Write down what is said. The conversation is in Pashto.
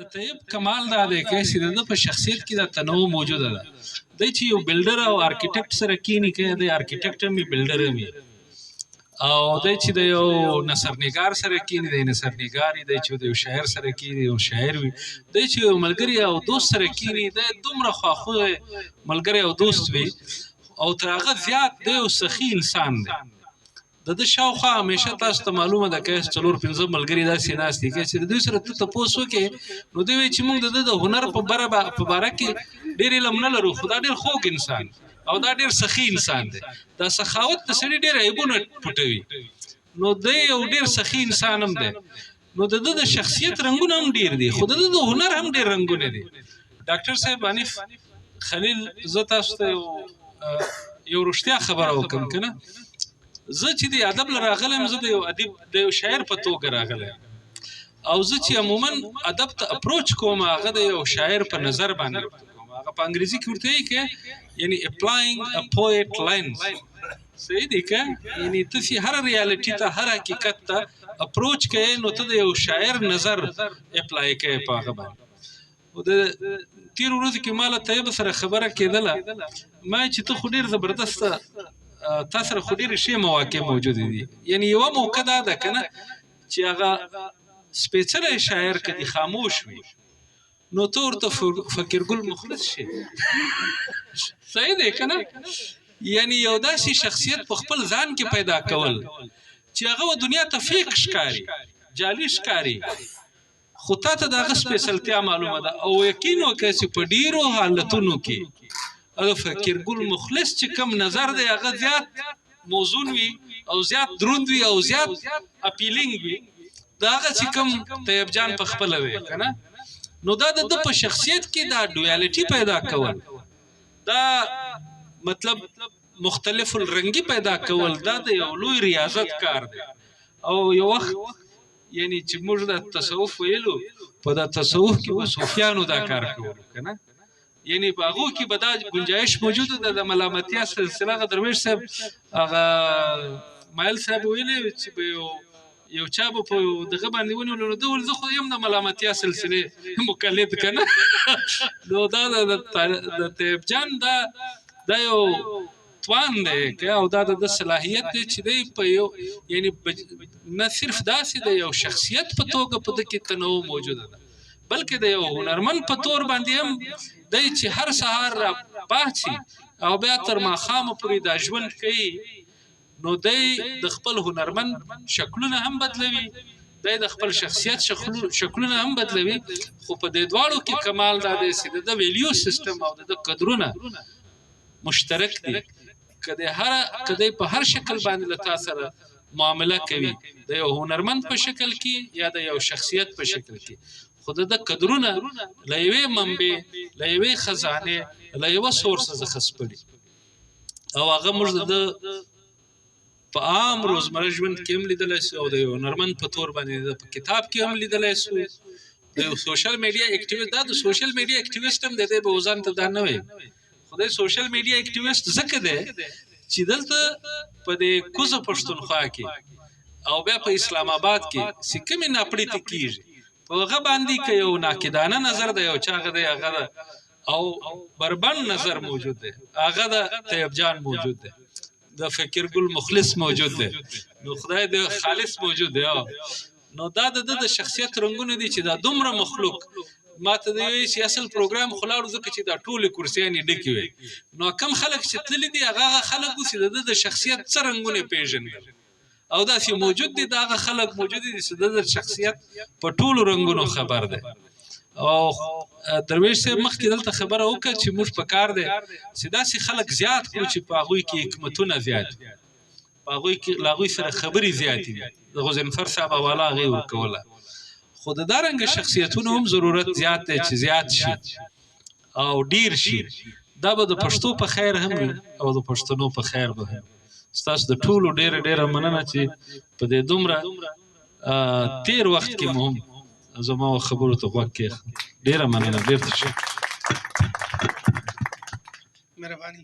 د طیب کمال دا دی چې د ده په شخصیت کې دا تنوع موجوده ده. دی چې یو بلډر او آرکیټکټ سره کینی که دی آرکیټکټ هم وي بلډر هم وي، او دی چې د یو نثرنګار سره کینی دی نثرنګار وي، دی چې د یو شاعر سره کینی یو شاعر وي، دی چې یو ملګري او دوست سره کینی دی دومره خواخوږی ملګری او دوست وي، او تر هغه زیات دی یو سخي انسان دی. د ده شاوخوا همیشه تاسو ته معلومه ده که 4-5 ملګري داسې ناست دي چې د دوی سره ته تپوس وکړې نو دوی وایي چې موږ د ده د هنر په باره کې ډېر علم نه لرو، خو دا ډېر خوږ انسان او دا ډېر سخي انسان دی. دا سخاوت د سړي ډېر عیبونه پټوي، نو دی یو ډېر سخي انسان هم دی. نو د ده د شخصیت رنګونه هم ډېر دي، خو د ده د هنر هم ډېر رنګونه دي. ډاکټر صاحب حنیف خلیل، زه تاسو ته یو رښتیا خبره وکړم که نه، زه چې د ادب له راغلی یم، زه د یو ادیب د یو شاعر په توګه راغلی یم، او زه چې عموما ادب ته اپروچ کوم هغه د یو شاعر په نظر باندې کوم. هغه په انګریزي کې ورته وایي که یعنی اپلاینګ ا پویټ لینز، صحیح دی که یعنی تاسې هر ریالټي ته هر حقیقت ته اپروچ کوئ نو ته د یو شاعر نظر اپلای کوئ په هغه باندې. د تېرو ورځو کې ما له طیب سره خبره کېدله، ما چې ته خو ډېر زبردسته تا سره خو ډېرې ښې مواقع موجودې دي. یعنې یوه موقع دا ده که نه چې هغه سپېڅلی شاعر که دې خاموش وي نو ته ورته فقیرګل مخلص شي. صحیح دی که نه؟ یعنې یو داسې شخصیت په خپل ځان کې پیدا کول چې هغه و دنیا ته فیک ښکاري، جعلي ښکاري، خو تا ته د هغه سپېڅلتیا معلومه ده. او یقین وکړه چې په ډېرو حالتونو کې هغه فقیرګل مخلص چې کم نظر دی هغه زیات موزون وي او زیات دروند وي او زیات اپیلینګ وي د هغه چې کم طیب جان په خپله دی که نه. نو دا د ده په شخصیت کې دا ډویالټي پیدا کول، دا مطلب مختلف الرنګي پیدا کول، دا د یو لوی ریاضت کار دی. او یو وخت یعنی چې موږ د تصوف ویلو، په دا تصوف کې به صوفیانو دا کار کولو که نه، یعنی په هغو کې به دا گنجایش موجوده ده. د ملامتیا سلسله هغه درویش صاحب هغه مایل صاحب ویلی چې به یو چا به په دغه باندې ونیولو نو ده ویل زه خو یم د ملامتیا سلسلې مقلد که نه. نو دا د طیب جان دا یو توان دی او دا د صلاحیت دی چې دی په یو یعنی نه صرف داسې د یو شخصیت په توګه په ده کې تنوع موجوده ده، بلکې د یو هنرمند په طور باندې هم دی چې هر سهار را پاڅي او بیا تر ماښامه پورې دا ژوند کوي، نو دی د خپل هنرمند شکلونه هم بدلوي، دی د خپل شخصیت شکلونه هم بدلوي، خو په دې دواړو کې کمال دا دی چې د ده ویلیو سیسټم او د ده قدرونه مشترک دي. که دی په هر شکل باندې له تا سره معامله کوي، د یو هنرمند په شکل کې یا د یو شخصیت په شکل کې، خو د قدرونه له یوې منبع له یوې خزانې له یوه سورسه څخه سپړي، او هغه موږ د په عام روزمره ژوند کې هم لیدلی سو او د یو هنرمند په طور باندې د په کتاب کې هم لیدلی سو. د یو سوشل میډیا اکټیویسټ، دا د سوشل میډیا اکټیویسټ هم د دی به ځان ته دا نه وایي، خو د سوشل میډیا اکټیویسټ ځکه دی چې دلته په دې کوزه پښتونخوا کې او بیا په اسلام آباد کې چې کومې ناپړیتې کېږي په هغه باندې که یو ناقدانه نظر د یو چا هغه دی هغه ده، او بربند نظر موجود دی هغه د طیب جان موجود دی، د فقیرګل مخلص موجود دی، نو خدای د خالص موجود دی. نو دا د ده د شخصیت رنګونه دي چې دا دومره مخلوق ما ته دی وایي چې اصل پروګرام خو لاړو ځکه چې دا ټولې کرسیانې ډکې وي، نو کم خلک چې تللي دي هغه خلک و چې د ده د شخصیت څه رنګونه پېژندل، او داسې موجود دي دا هغه خلک موجود دي چې د ده د شخصیت په ټولو رنګونو خبر دی. او درویش صاحب مخکې دلته خبره وکړه چې موږ په کار دی چې داسې خلک زیات کړو چې په هغوی کې حکمتونه زیات وي، په هغوی کې له هغوی سره خبرې زیاتې وي. د غضنفر صاحب حواله هغې ورکوله، خو د دارنګه شخصیتونو هم ضرورت زیات دی چې زیات شي او ډیر شي. دا به د پښتو په خیر هم وي او د پښتنو په خیر به هم. ستاسو د ټولو ډیره مننه چې په دې دومره تیر وخت کې مو هم زما خبرو ته غوږ کېښود. ډیره مننه، ډیر تشکر. مهرباني.